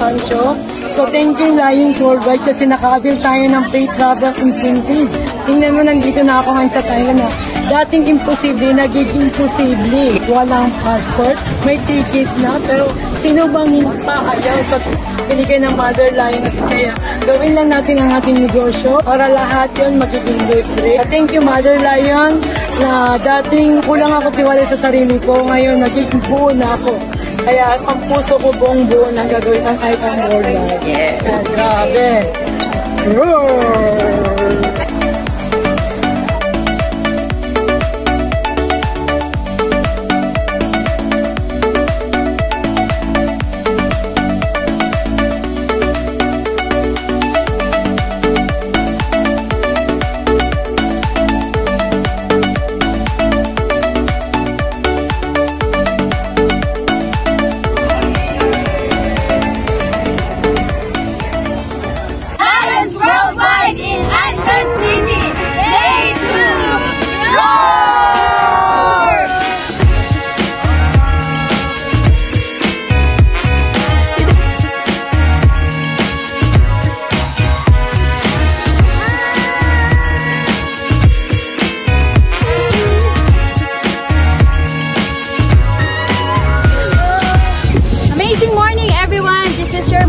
Pancho. So thank you Lions Worldwide kasi nakabil tayo ng free travel incentive. Tingnan mo, nandito na ako ngayon sa Thailand na dating imposible, nagiging posible. Walang passport, may ticket na, pero sino bang hinapaayaw sa binigay ng Mother Lion? Kaya gawin lang natin ang ating negosyo para lahat yun magiging libre. Thank you Mother Lion na dating kulang ako tiwala sa sarili ko, ngayon nagiging buo na ako. Kaya ang puso ko buong buo na gagawin ang Icon Worldwide. Yeah. Grabe. Roar!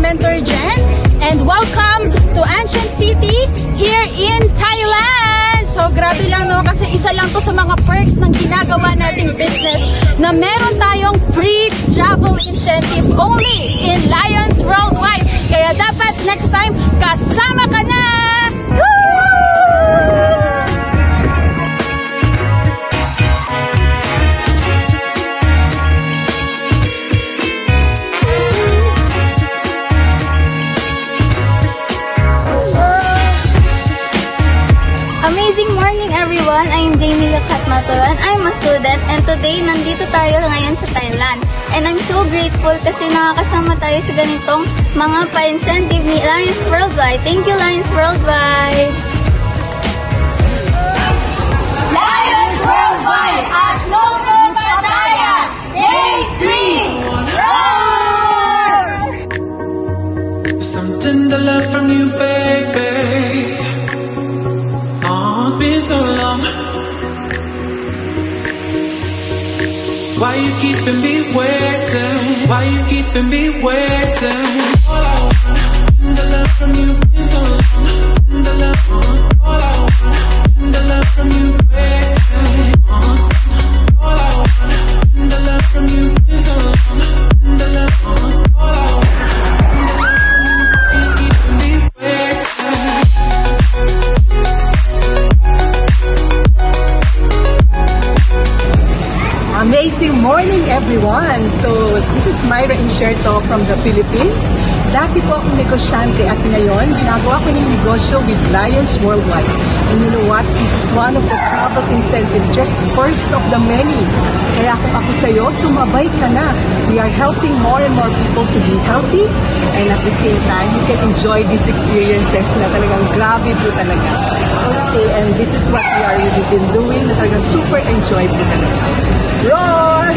Mentor Jen, and welcome to Ancient City here in Thailand. So grabe lang no, kasi isa lang to sa mga perks ng ginagawa nating business na meron tayong free travel incentive only in Lions Worldwide. Kaya dapat next time kasama ka na! Amazing morning everyone! I'm Jamie Katmaturan. I'm a student and today nandito tayo ngayon sa Thailand. And I'm so grateful kasi nakakasama tayo sa ganitong mga pa-incentive ni Lions Worldwide. Thank you Lions Worldwide! Lions Worldwide at Noro Pattaya! Day 3! Roar! Something to love from you, baby. Been so long. Why you keeping me waiting? Why you keeping me waiting? All I want, the love from you been so long. The love, all I want, the love from you waiting. All I want, the love from you been so long. The love, all I want, why you keeping me waiting? Amazing morning everyone! So this is Myra Incerto from the Philippines. Dati po akong negosyante at ngayon ginagawa ko ng negosyo with Lions Worldwide. And you know what? This is one of the travel incentive, just first of the many. Kaya kung ako sa'yo, sumabay ka na. We are helping more and more people to be healthy and at the same time, you can enjoy these experiences na talagang grabe po talaga. Okay, and this is what we are really been doing na talagang super enjoyable talaga. Roar!